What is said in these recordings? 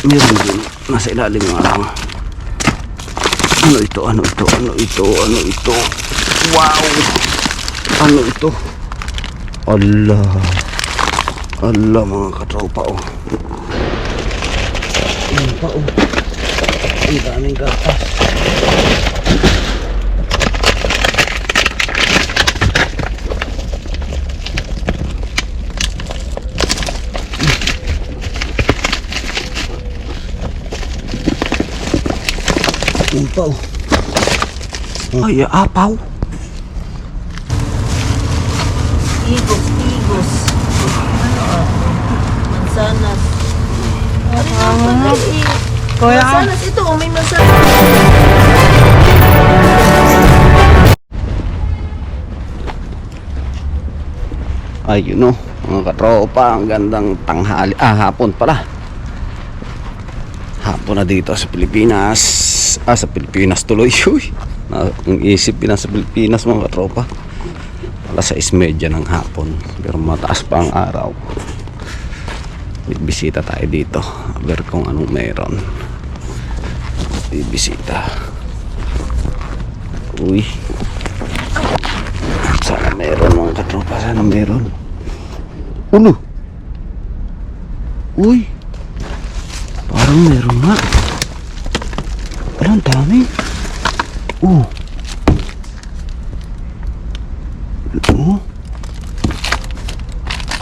Meron din. Nasa ilalim nga lang. Ano ito? Ano ito? Ano ito? Ano ito? Wow! Ano ito? Allah. Allah mga katropa oh. Yan pa oh. Ang daming gatas. Yan pa oh. Ay, apaw. Igos. Mansanas. Kuya, Mansanas ito, may mansanas. Ayun o, mga katropa, ang gandang tanghali, hapon pala. Hapon na dito sa Pilipinas. Sa Pilipinas tuloy. Ang isip sa Pilipinas mga katropa. Alas 6:30 ng hapon. Pero mataas pa ang araw. Bibisita tayo dito. Aber kung anong meron. Bibisita. Uy. Sana meron mga katropa. Sana meron. Ulo. Uy. Parang meron nga. Ang dami. Oh.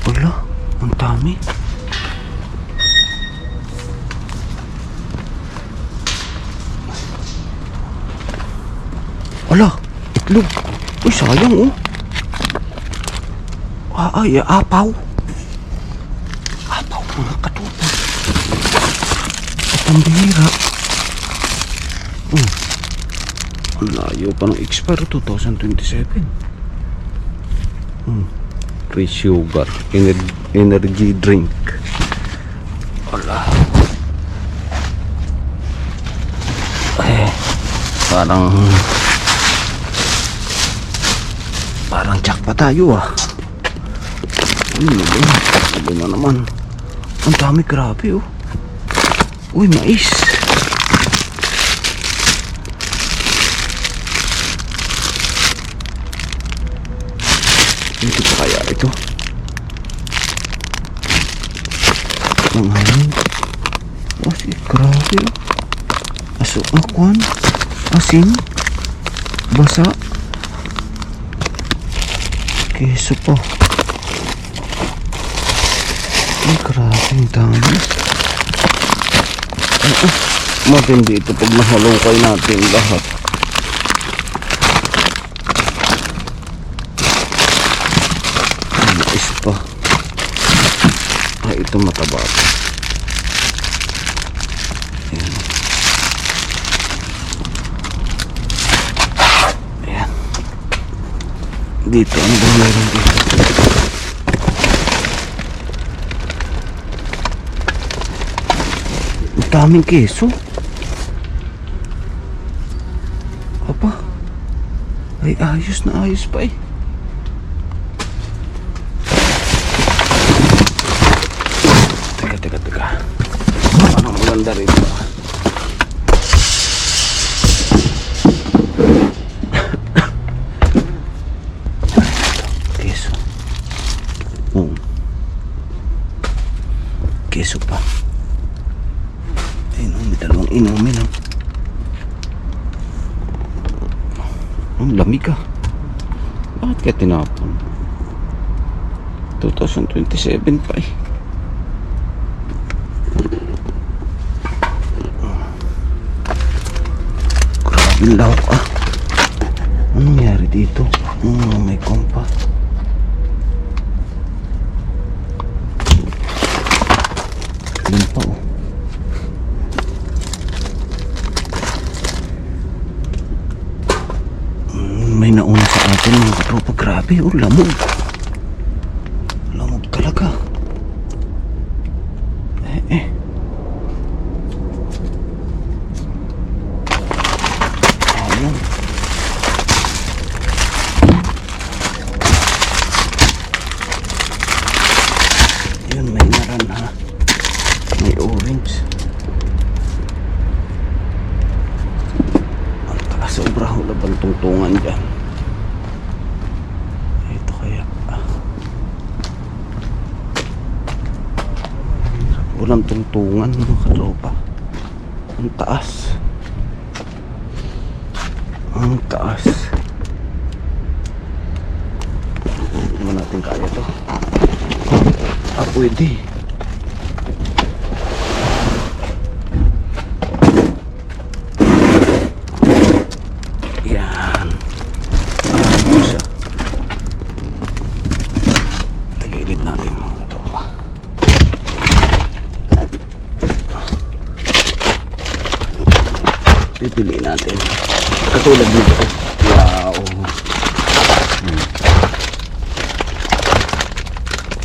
Wala. Ang dami. Wala. Itlog. Uy, sayang oh. Ay, apaw. Apaw mga katupa. At ang bihira. Ang layo pa ng expire 2027. Free sugar. Energy drink. Wala. Parang jackpot tayo ah. Sabi na naman. Ang dami, grabe oh. Uy, mais. Ito pa kaya ito? Ang hangin. Grabe oh. Aso, akwan. Asin. Basa. Keso pa. Ay, grabe ang dami. Matindi ito pag nahalungkay natin lahat. Mais pa. Ay, ito mataba pa. Ayan. Ayan. Dito, ano ba meron dito? Daming keso. Apa? Ay, ayos na ayos pa eh. Teka. Anong maganda rito? Keso. Keso pa. May dalawang inumin oh. Ang lamig ah. Bakit kaya tinapon? 2027 pa eh. Grabe yung lawak ah. Anong nangyari dito? May kompa. Yan pa oh. May nauna sa atin mga katropa. Grabe oh, lamog talaga. Ayun. Yun, may naran ha. May orange. tungtungan dyan. Ito kaya. Walang tungtungan mga katropa. Ang taas. Ang taas. Hindi naman natin kaya to. Pwede. Yan. Ano siya? Tagilid natin mga katropa. Pipiliin natin. Katulad nito. Wow.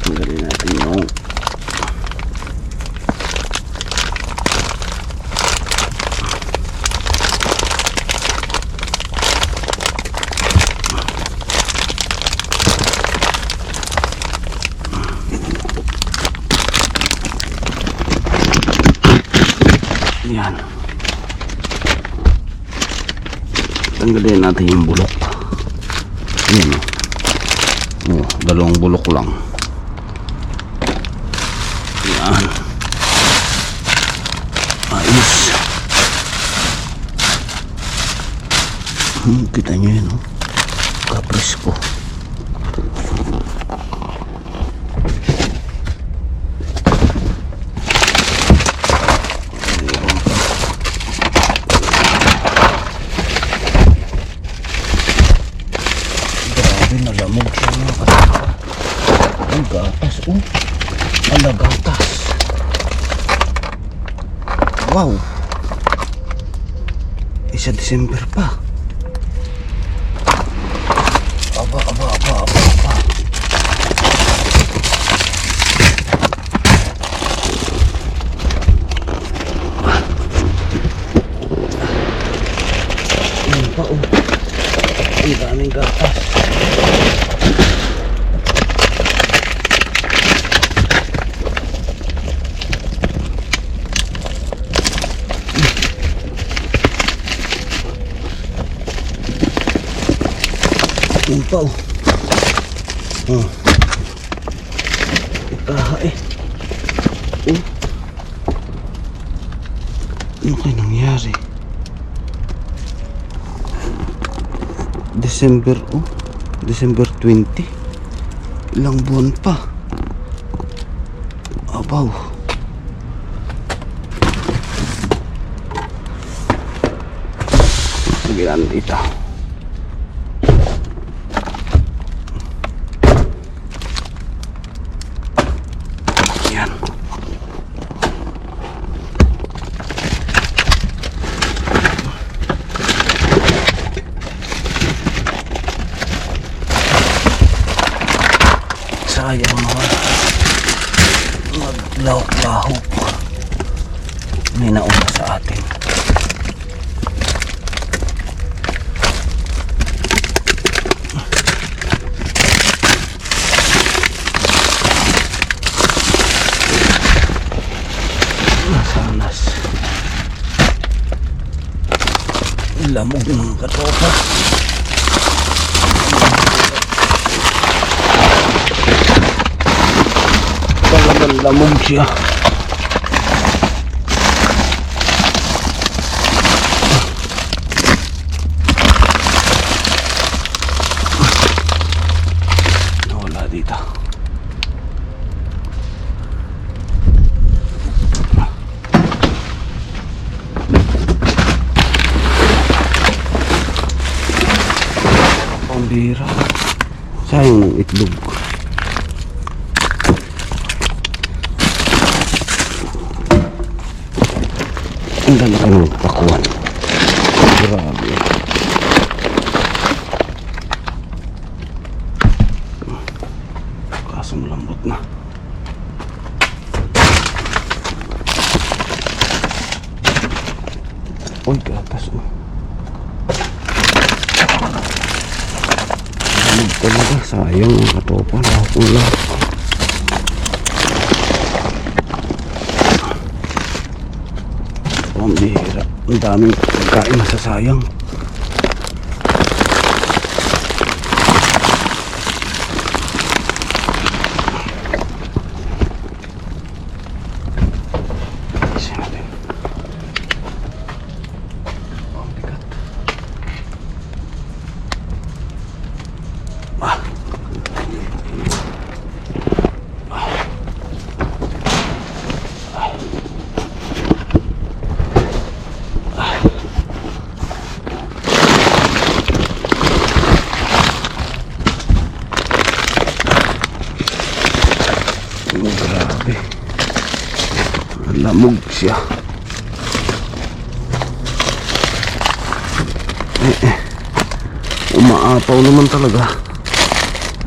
Tanggalin natin yung yan. Tanggalin natin yung bulok. Yan o. Dalawang bulok lang. Yan. Ayos. Kita nyo yun o. Kapresko. Nalamog siya mga kasama. Ang gatas oh. Ang gatas. Wow. Isa December pa. Aba. Yan pa oh. Ang daming gatas. Yan pa oh. Ikaha eh. Ano kayo nangyari? December oh. December 20. Ilang buwan pa. Abaw. Lagyan dito. Sayang mga maglahok-lahok. May nauna sa atin. Nasanas. Lamog ng katropa. Talagang lamog siya. Nawala dito. Pambira. Sayang ng itlog. Ang lalaki ng pakuan. Grabe. Kasong lambot na. Uy, gatas oh. Lamog talaga. Sayang ang katopa. Lahok. Ang bihira. Ang daming pagkain masasayang. lamog siya. Umaapaw naman talaga.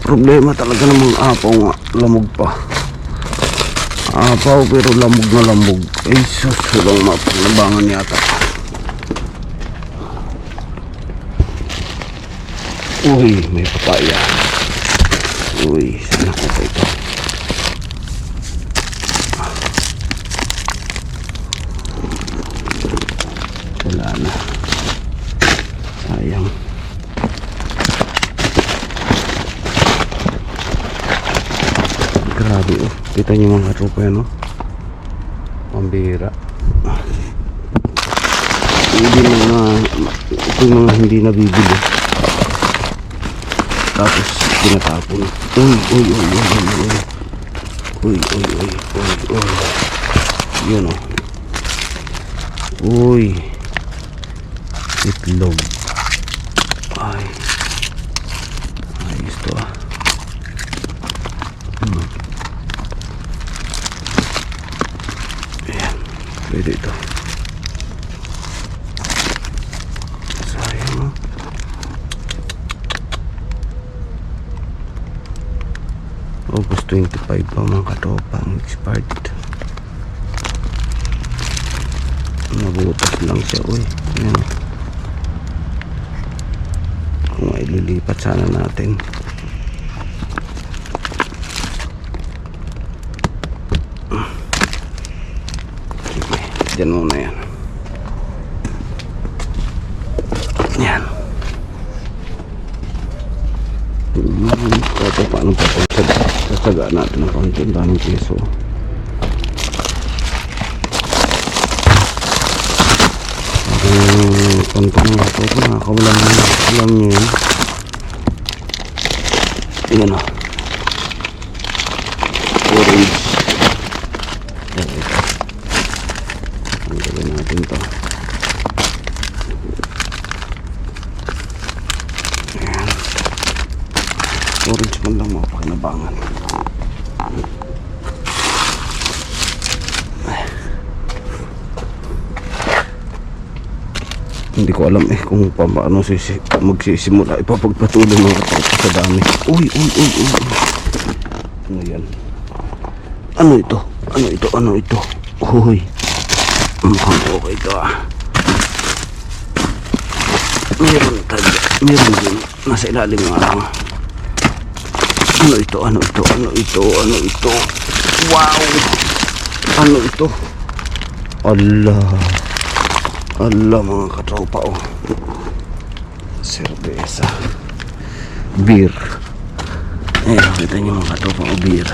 Problema talaga namang apaw nga. Lamog pa. Apaw pero lamog na lamog. Ay sus, walang mapanabangan yata. Uy, may papaya. Uy, sana ko pa ito. Wala na. Sayang. Grabe oh. Kita niyo mga tropa yan oh. Pambira. Hindi mga ito yung mga hindi nabibili. Tapos tinatapon. Uy, uy, uy, uy, uy, uy. Uy, uy, uy, uy, uy. Yun oh. Uy. Itlog. Ay. Ayos to ah. Ayan. Pwede ito. Sayang oh. August 25 pa mga katropa ang expired. Nabutas lang siya uy. Ayan. Kung ililipat sana natin. Sige, dyan muna yan. Yan. Ito paano pa sasagaan natin ng konti. Ang daming piso. Konti ng ito ko nakakawalan na. Alam nyo yun. Ayan o. Orange. Ayan ito. Ang gawin natin ito. Ayan. Orange man lang mga pakinabangan. Hindi ko alam kung paano magsisimula ipapagpatuloy mga katropa sa dami. Uy, uy, uy, uy, uy. Ano yan? Ano ito? Ano ito? Ano ito? Uy. Mukhang okay ito ah. Meron din. Nasa ilalim ng arang. Ano ito? Ano ito? Ano ito? Ano ito? Wow! Ano ito? Allah. Allah mga katropa oh. Cerveza. Beer. Ayan, kita nyo mga katropa oh, beer.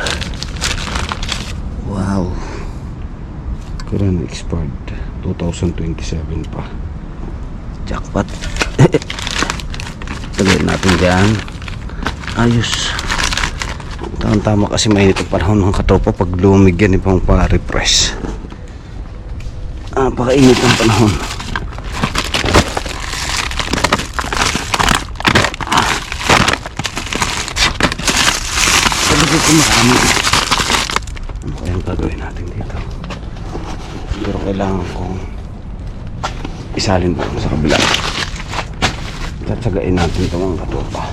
Wow. Current expired 2027 pa. Jackpot. Tagayin natin dyan. Ayos. Tama kasi mainit ang panahon mga katropa. Pag lumig yan ipang pa-refresh. Napakainit ang panahon. Sabi ko marami. Ano kayang gagawin natin dito? Pero kailangan kong isalin doon sa kabila. Tatsagain natin ito mga katropa.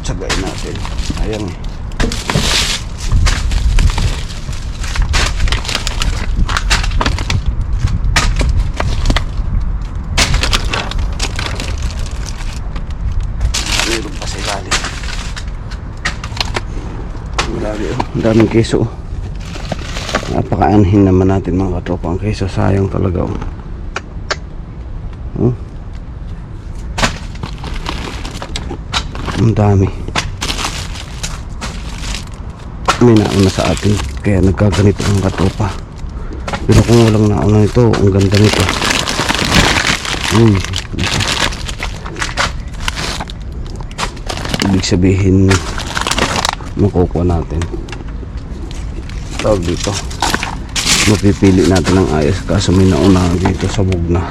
Tsagain natin. Ayan. Meron pa sa ilalim. Ang daming keso. Napakaanhin naman natin mga katropa ang keso. Sayang talaga. Ang dami. May nauna sa atin kaya nagkaganito ang katropa. Pero kung walang nauna nito, ang ganda nito. Uy, ibig sabihin makukuha natin tawag dito, mapipili natin ang ayos kaso may nauna dito sa bugna.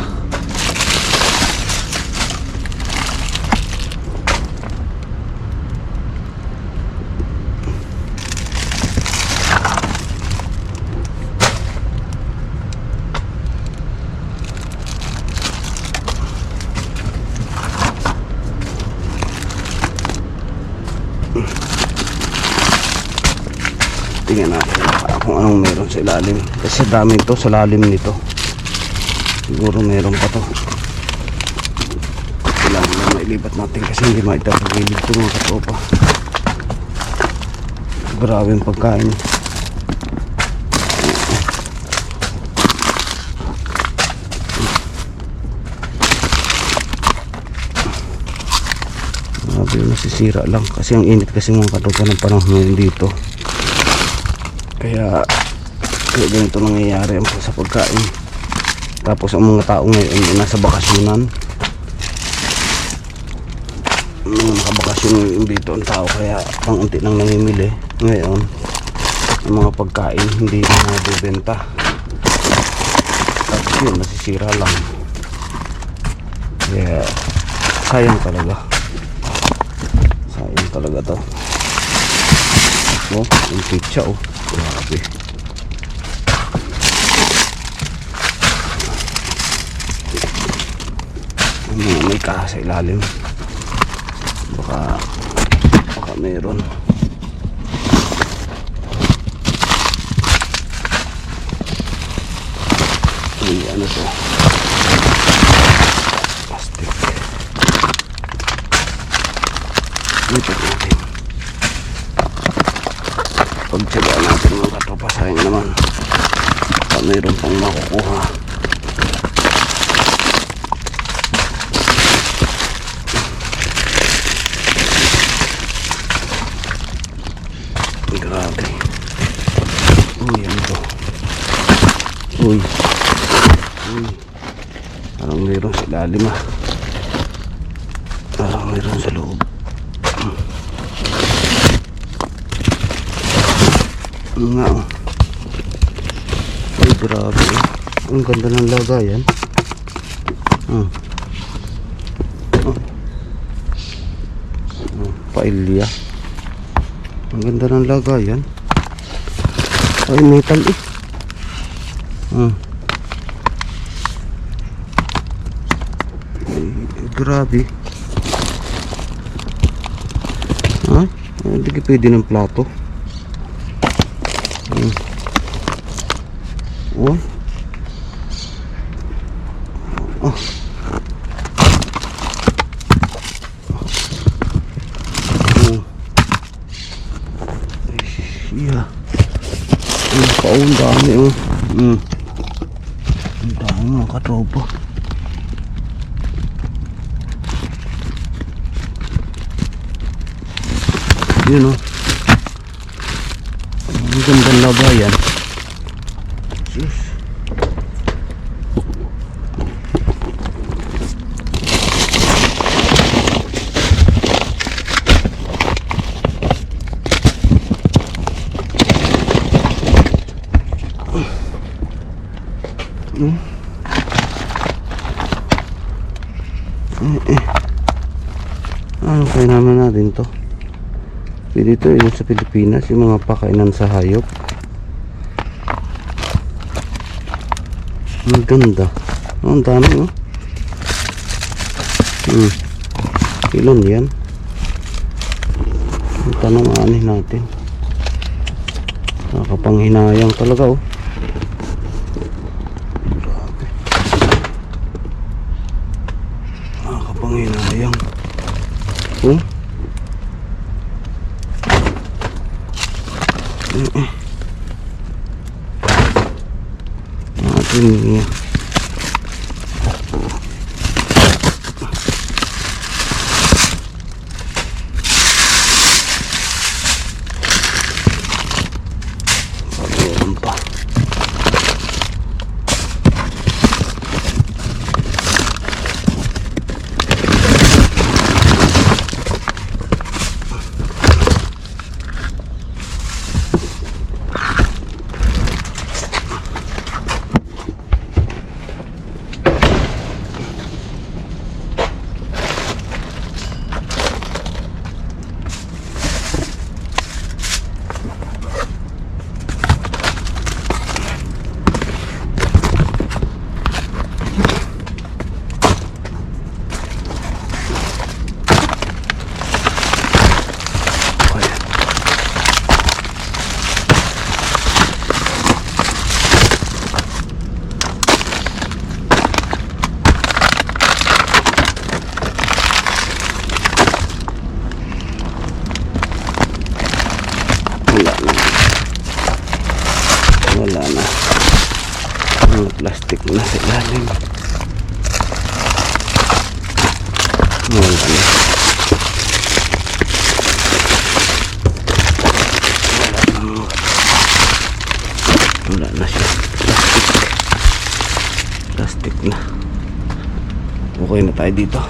Tingnan natin kung anong meron sa ilalim. Kasi dami ito sa lalim nito. Siguro meron pa to. Kailangan na mailipat natin kasi hindi maitapagilid ito mga katropa. Grabe yung pagkain. Grabe yung nasisira lang kasi ang init kasi mga katropa ng panahon ngayon dito. Kaya ganito nangyayari ang sa pagkain. Tapos ang mga tao ngayon ay nasa bakasyonan. Mga nakabakasyon ngayon dito ang tao kaya pang-unti nang namimili. Ngayon ang mga pagkain hindi na nabibenta. Tapos yun nasisira lang. Kaya sayang talaga. Sayang talaga to. Oh, yung pizza oh. Grabe. May kaha sa ilalim. Baka meron. Ay, ano to? Plastic. Lipat natin. Pagtsagaan natin mga katropa, sayang naman. Baka meron pang makukuha. Grabe. Uy, ano to? Uy. Uy. Parang meron sa ilalim ah. Parang meron sa loob. Nga oh. Ay, grabe. Ang ganda ng lagayan. Pailya. Ang ganda ng lagayan. Ay, metal eh. Ay, grabe. Ay, hindi ka pwede ng plato. Oh. Oh. Yeah. Ang dami oh. Ang dami mga katropa. Yun oh. Ang gandang labayan. Sus. Ano kaya naman natin to? Pwede ito yun sa Pilipinas, yung mga pakainan sa hayop. Ang ganda. Ang dami oh. Ilan yan? Ang tanong anin natin. Nakapanghinayang talaga oh. Grabe. Nakapanghinayang. Oh. Natin niya. Meron pa. plastic na sa ilalim. Wala na. Wala na siya. Plastic na. Okay na tayo dito.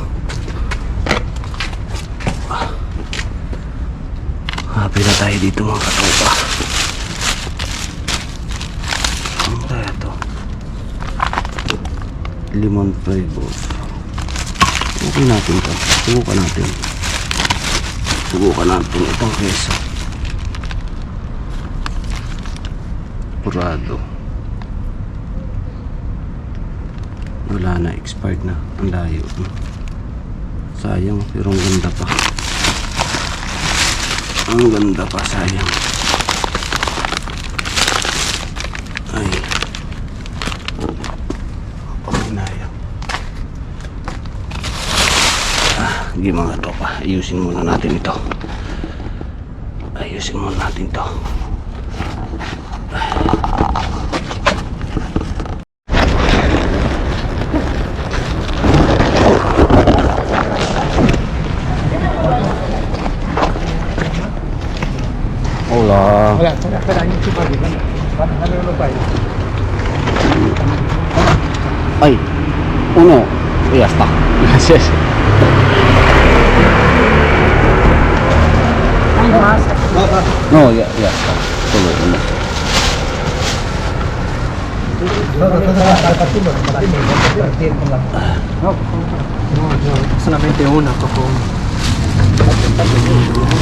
Happy na tayo dito mga katopa. Ano kaya to? Lemon flavor. Okay natin to. Subukan natin. Subukan natin itong keso. Purado. Wala na, expired na. Ang layo. Sayang, pero ang ganda pa. Ang ganda pa, sayang. Ay. Paminaya. Hindi mga tropa. Ayusin muna natin ito. Ayusin muna natin ito. Hola. Hola, espera, hay un chico aquí, ven. Van a darle los países. Ay, uno. Y ya está. Gracias. Ay, más. No, ya está. Solo uno. No, solamente una, poco.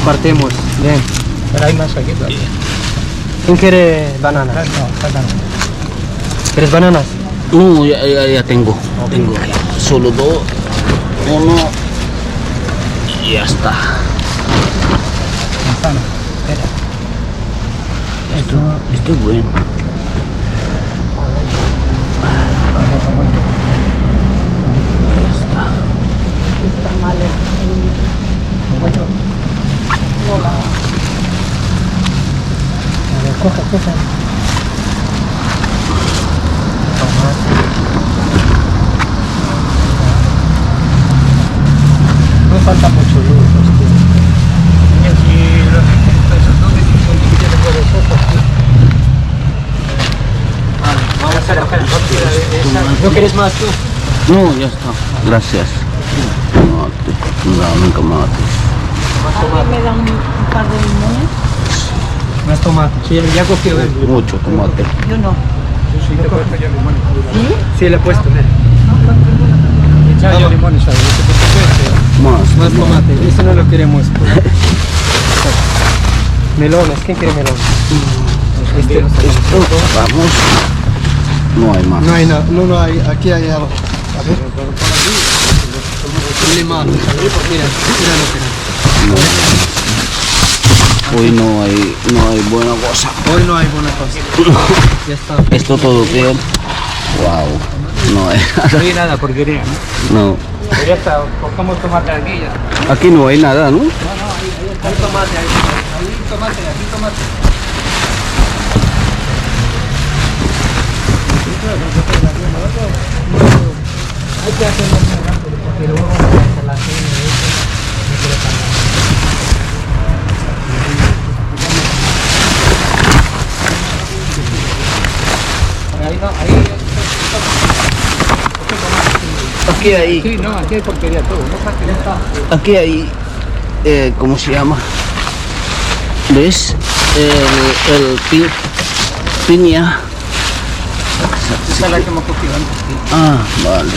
Partimos, bien. Pero hay más aquí todavía. ¿Quién quiere bananas? No, bananas. ¿Quieres bananas? No, ya tengo. Tengo. Solo dos. Uno. Y ya está. Manzana. Espera. Esto es bueno. Ya está. Está mal A ver, coge. No falta mucho luz, hostia. Y aquí esos dos son divididos por los ojos. Vale, vamos a hacer ¿No quieres más tú? No, ya está. Gracias. Tomate. Dame tomate. ¿Alguien me da un par de limones? Más tomate. Sí, ya cogió él. Mucho tomate. Yo no. Sí, le he puesto yo limones. ¿Sí? Sí, le he puesto, mira. Ya yo limones, ¿sabes? Más tomate. Ese no lo queremos. Melones, ¿quién quiere melones? Vamos. No hay más. No hay nada, no hay, aquí hay algo. A ver. Un limón. Mira, No. Hoy no hay buena cosa. hoy no hay buena cosa. Ya está. Esto todo bien. Wow. No hay No hay nada, porquería, ¿no? No. Pues ya está, cogemos tomate aquí ya. Aquí no hay nada, ¿no? Hay tomate, hay tomate, aquí tomate. Hay que hacerlo muy rápido porque luego vamos a hacer la cena y eso no quiero cambiar. Ahí no, ahí. Aquí hay, Sí, no, aquí hay porquería todo, no pasa que no está. aquí hay, ¿cómo se llama? ¿Ves? Piña. Esa es la que hemos cogido antes. Ah, vale.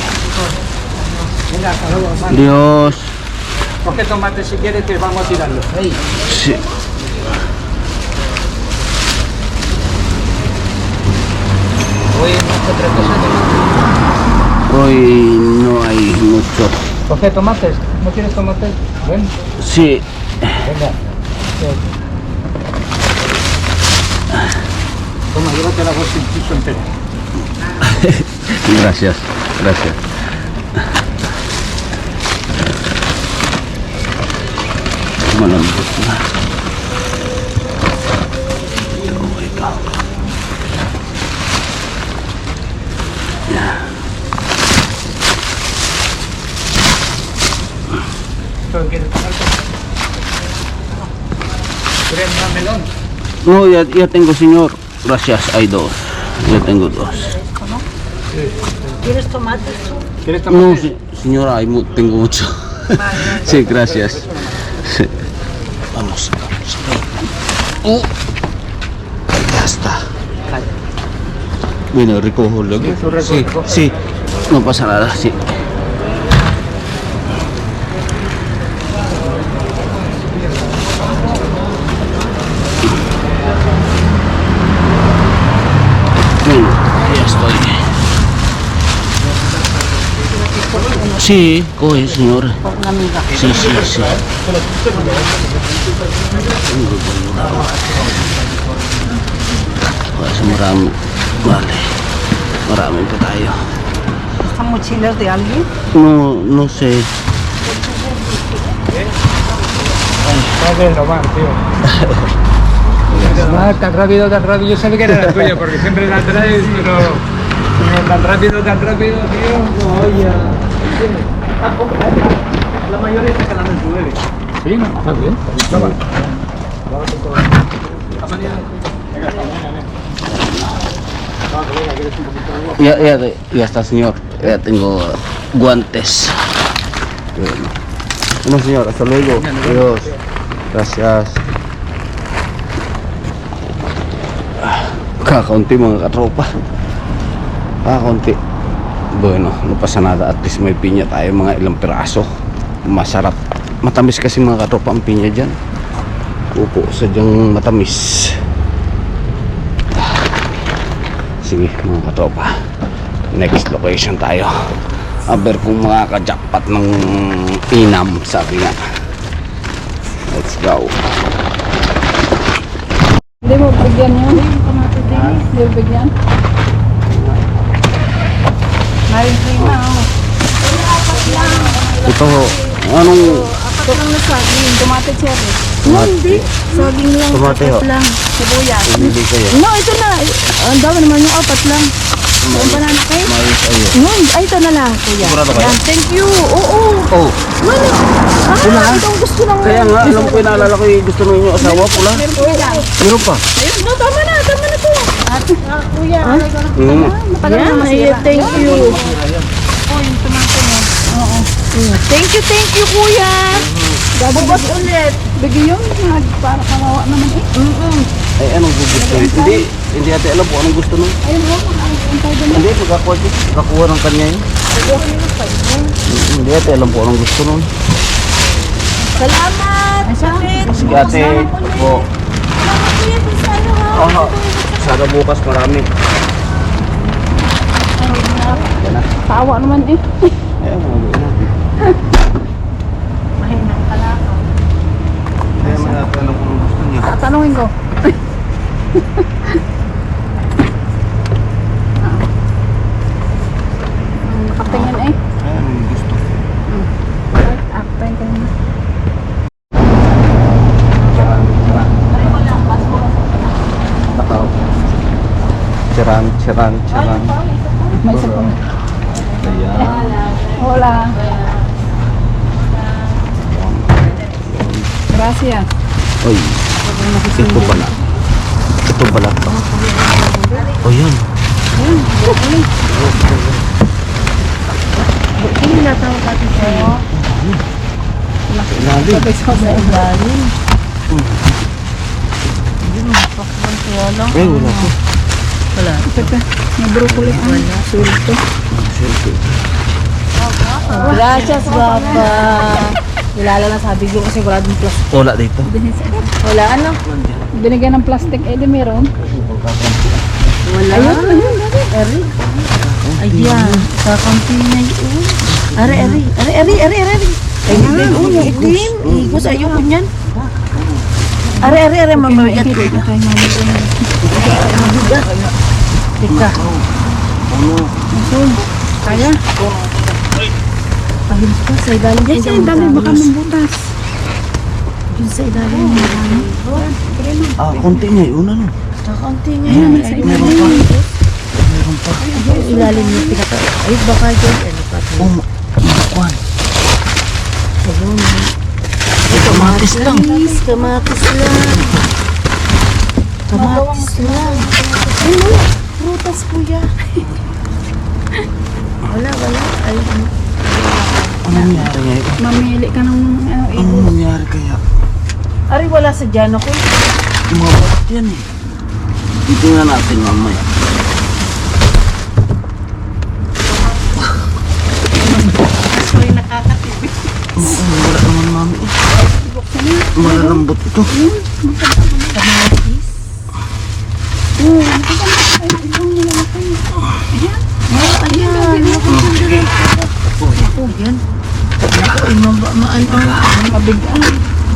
Venga, hasta luego, hermano. Dios. Coge tomate si quieres que vamos a tirarlo. Ahí. Sí. Hoy otra cosa de Hoy no hay mucho. Coge tomates. ¿No quieres tomates? Ven. Sí. Venga. Toma, llévate la bolsa incluso entera. Gracias. Gracias. Bueno, esto quieres pagar. ¿Quieres más melón? No, ya tengo, señor. Gracias, hay dos. Ya tengo dos. ¿Quieres tomates? ¿Quieres No, señora, tengo mucho. Sí, gracias. Sí. Vamos. Ya está. Bueno, recojo lo que... Sí, sí. No pasa nada, sí. Bueno, ya estoy. Sí, coge, señora. Por una amiga. Sí, sí, sí. Pues marami. Vale. Marami pa tayo. ¿Están mochilas de alguien? No sé. de robar, tío. Ah, tan rápido, tan rápido. Yo sabía que era la tuya porque siempre la traes, pero tan rápido, tío. No, oye. La mayoría está calando en su bebé. Sí, no, está bien. Toma. Ya está, señor. Ya tengo guantes. Bueno, señor, hasta luego. Adiós. Gracias. Kakaunti mga katropa. Kakaunti. Bueno, no pasa nada. At least may pinya tayo, mga ilang piraso. Masarap. Matamis kasi mga katropa ang pinya dyan. Upo, sadyang matamis. Sige mga katropa, next location tayo. Aber kung makaka-jackpot ng inam, sabi nga. Let's go. Hindi mo bigyan yun. Hindi mo bigyan. Maring prima, oh. Ito, anong Apat lang na saging, tomate cherry. tomate? Saging lang, Tomate, apat oh. lang. Sibuyas. Hindi kayo. No, ito na. Ang dami naman yung apat lang. Ang banana kayo? Mais ayo. Ay, ito na lang, kuya. Sigurado kayo? Yan, thank you. Oo. Oh, Wala. Ito ang gusto ng... kaya nga, alam ko inaalala ko yung gusto ng inyong asawa pula. Meron pa yan. Meron pa. Ayun, no, tama na to. Kuya, matagal na Yan, masira. thank you. Oh, yung tomato mo. Oo. Thank you, kuya. Bubot ulit. Bigyan yun, para kawawa naman eh. Ay, anong gusto? Hindi ate alam po anong gusto nun. Ayun mo, ang tayo doon. Hindi, pagkakuha ng kanya yun. Hindi ate alam po anong gusto nun. Salamat. Bakit? Sige ate, po. Salamat, kuya. Sa ano, ha? Aha. Sana bukas marami. Tawa naman eh. Ayan, mga gawin natin. Mahinang kalaka. Kaya mga ate alam po anong gusto niya. Tatanungin ko. Nakatingin eh. Ayan, anong gusto. Aktayin ko na. Ciran. May isa pa. Ayan. Hola. Gracias. Oy, ito pala. Ito pala to. O yun. Hindi natawag natin sa'yo. Ilalim. Sa ilalim. Hindi mo pakwan kaya lang. Eh, wala ko. Wala. Teka, may broccoli ang sulto. Gracias, Papa. Kilala na sabi ko kasi wala din plus. Wala dito. Wala ano? Binigyan ng plastic eh, di meron. Wala. Ayun. Eri. Ayan. Kakampi na yun. Ari. Ay, yung itim. Igos, ayoko niyan. Ari, mamabigat ko. Teka. Kaya? Ayun pa, sa ilalim. Yes, ay dami baka mambutas. Yun sa ilalim. Marami. Ah, konti niya yun ano. Kakampi nga yan. Meron pa. Yung ilalim yung pinaka. Ay, baka dyan. Ano pa? Oh, kwan. Ayun. Kamatis lang. Please, kamatis lang. Kamatis lang. Ay, wala. Prutas, kuya. Wala. Ay, Ano nangyari ngayon? Mamili ka ng Ano nangyari kaya? Ari, wala sa dyan ako. Mga balat yan eh. Tingnan natin mamaya. Ay, nakakatipid. Wala naman mami eh. Malalambot ito. Yan. Ako,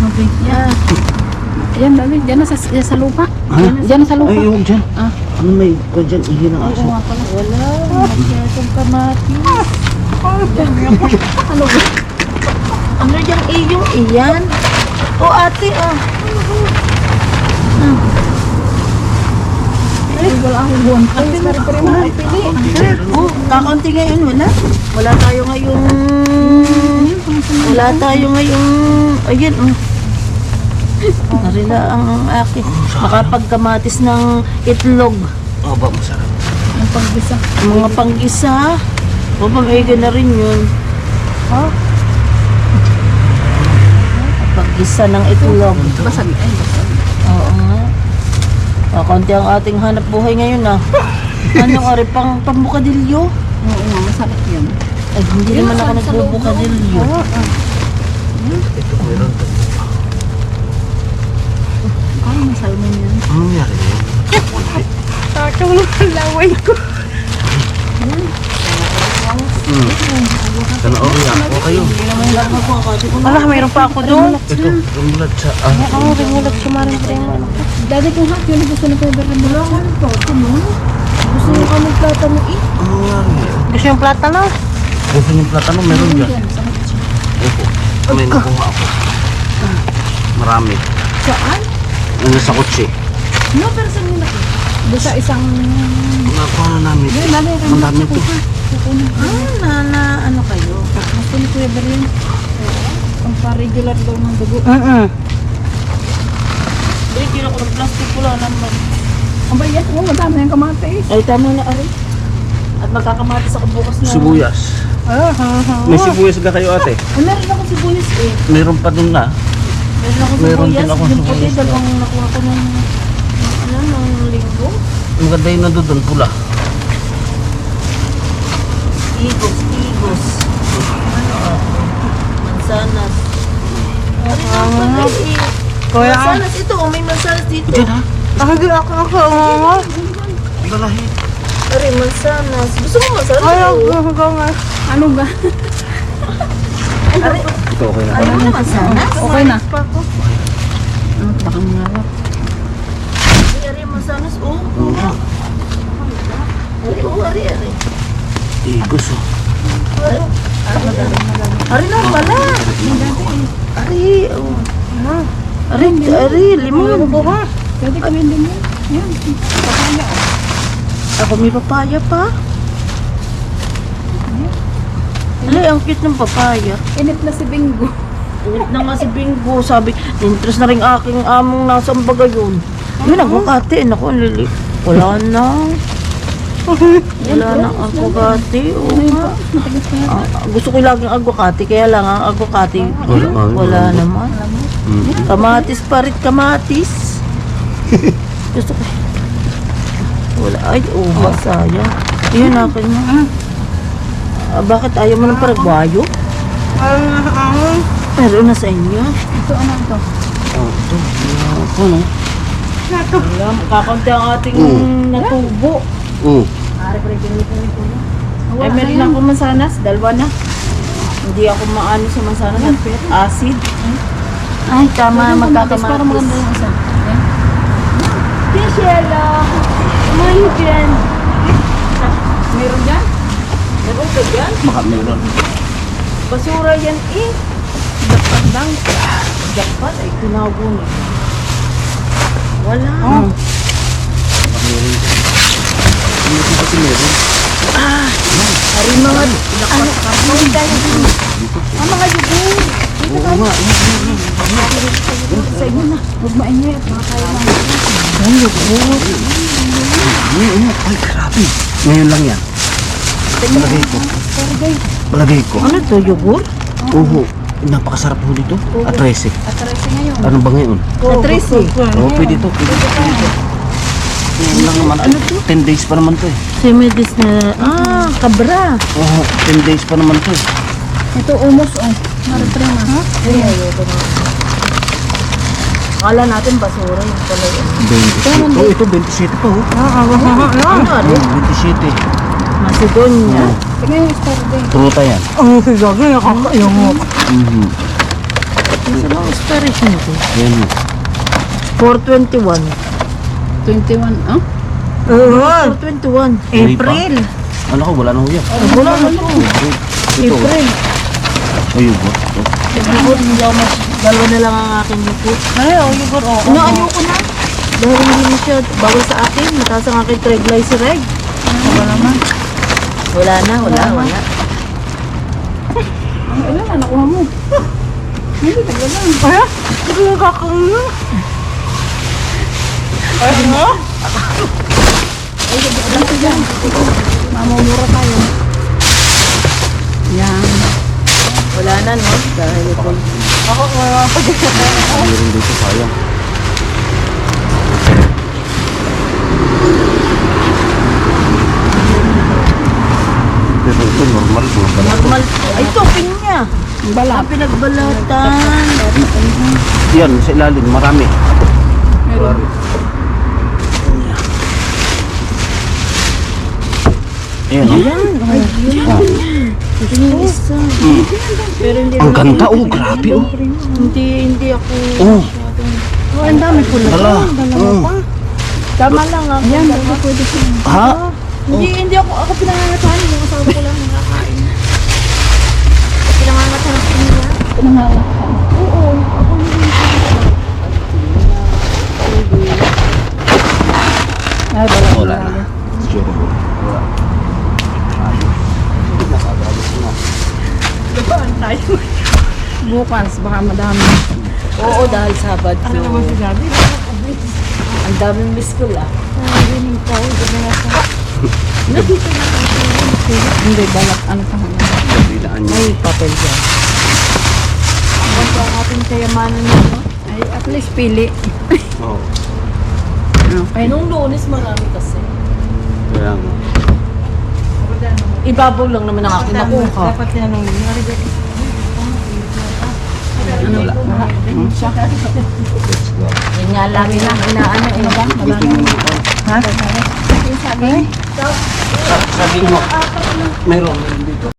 mabigat. Ayan, baby. Diyan na sa lupa. Ha? Diyan na sa lupa. Ay, yung dyan. Ah. Ano may ko dyan? Ihin ang aso. Wala. Masyadong kamatis. Ano ba? Ano yung iyong iyan? O ate, Ay, wala akong buwan. Ay, pare-pare mo. Ay, pili. Oh, kakaunti ngayon, wala. Wala tayo ngayong... Ayan, Narila ang akin. Makapagkamatis ng itlog. Oh, ba masarap. Ang pagbisa. Mga panggisa. O, pamaiga na rin yun. Paggisa ng itlog. Basag. Ay, basag. Oo nga. Kakunti ang ating hanap buhay ngayon Anong ari pang pambukadilyo? Oo nga, masarap yan. Ay, hindi naman ako nagbubukadilyo. Ito, meron to. Ay, may salmon yan. Ano nangyari ngayon? Takang laway ko. Kanaori ako kayo. Ala, mayroon pa ako doon. Ito, rumulat sa... Oo, ringulat kumarin pa yung ano. Dati kong hap, yun gusto na ko yung wala ko rin po. Gusto niyo kami platano Ano nangyari ngayon? Gusto yung platano? Gusto niyong platano? Meron dyan. Opo. May nakuha ako. Marami. Saan? Nasa kotse. No, pero saan nila? Doon sa isang... Nakuha na namin. Yun, dali. Ang dami ito. Ano kayo? Gusto ni Kuya Berlin. Ang pa-regular daw ng dugo. Hindi na ko ng plastic pula naman. Ang ba yan? Oo, madami ang kamatis. Ay, tama na ari. At magkakamatis ako bukas na. Sibuyas. May sibuyas ka kayo ate? Ay, meron ako sibuyas eh. Meron pa dun na. Meron ako Meron sibuyas. din ako Yung puti, sibuyas. dalawang nakuha ko ng linggo. Maganda yung nandun pula. Igos. Mansanas. Kuya, Mansanas ito, may mansanas dito. Diyan ha? ako. Lalahi. Ari, mansanas. Gusto mo mansanas? Ano ba? Ari, Ito okay na. ayaw mo na mansanas? Okay na. Pa ako. Ano, baka mangarap. Ari, mansanas. Ari. Igos oh. Ari na pala. Ari, Ari, limon. Dati kami din yan. Yan. Papaya. Ako may papaya pa. Ali, ang cute ng papaya. Init na si Bingo. Init na nga si Bingo. Sabi, interest na rin aking among nasa ambaga yun. Yun, agwakate. Naku, ang lili. Wala na. Wala na ang agwakate. Oo nga. Gusto ko laging agwakate. Kaya lang ang agwakate, wala naman. Kamatis pa rin, kamatis. Gusto ko. Wala. Ay, sayang. Yun, akin na. Bakit ayaw mo ng paragwayo? Meron na sa inyo. Ito, ano ito? Oh, ito. Ako no? Alam, kakaunti ang ating natubo. Ay, meron ako mansanas. Dalawa na. Hindi ako maano sa mansanas. Acid. Ay, tama. Para Magkakamatis. maganda yung isa. Tishela. Umayo yan. Meron dyan? Meron ka dyan? Baka meron. Basura yan eh. Dapat lang. Jackpot ay tinago na. Wala. Baka meron. Hindi kasi meron. Hari mga ano tayo din. Ang mga yugo. Oo nga. Kain mo na. Huwag maingay at makakain lang. Ay, grabe. Ngayon lang yan. Palagay ko. Palagay ko. Ano to, yogurt? Oo. Napakasarap ho dito. Atrese. Atrese ngayon. Ano ba ngayon? Patrice. Oo, pwede to. Pwede to. Ngayon lang naman. Ano to? 10 days pa naman to eh. Simedis na, kabra. Oo, 10 days pa naman to eh. Ito umos oh. Maritrema. Ha? Akala natin basura yung pala yun. 27. Oh, ito 27 pa oh. Ano? 27. Macedonia. Tingnan yung yesterday. Truta yan. Oh, sigagay, nakakayang mo. Mhm. Isa lang expiration ko. Yan. 4/21. 21, ah? 4/21. April. Ano ko, wala na ho yan. Wala na to. Ito. April. Oh, yung bot. Ito. Yogurt, hindi ako dalawa na lang ang aking yogurt. Ay, yogurt, Ano, ayoko na. Dahil hindi mo siya bawal sa akin. Mataas ang aking triglyceride. Wala naman. Wala na. Ang ilan na nakuha mo? Hindi, tagal lang. Hindi ko kakain. Mamumura tayo. Yan. Wala na, no? Dahil ito. Meron dito, sayang. Pero ito, normal po. Normal. Ay, ito, pinya. Balat. Ang pinagbalatan. Yan, sa ilalim, marami. Meron. Ayan, oh. Oh. Ito yung isa. Pero hindi Ang ganda, oh, grabe, oh. Hindi ako. Oh, Oh, ang dami ko na. hala. Oh. Tama lang ako. Yan, baka pwede siya. Ha? Hindi ako pinangangatahan. Yung asawa ko lang nakakain. Pinangangatahan ko niya. Pinangalan. Oo, ako hindi. Ay, balat. Wala na. Sure po. Wala. Bukas, baka madami. Oo, dahil Sabado. Ano naman si Gabi? Ang daming miss ko lang. Hindi, balat. Ano pa nga? Bilaan niya. May papel dyan. Ang sa ating kayamanan nito. Ay, at least pili. Oo. Okay. Nung Lunes marami kasi. Kaya nga. Ibabaw lang naman ang akin nakuha. Ano ba? Siya. Yan nga lagi lang inaano eh. Ha? Sabi mo, mayroon dito.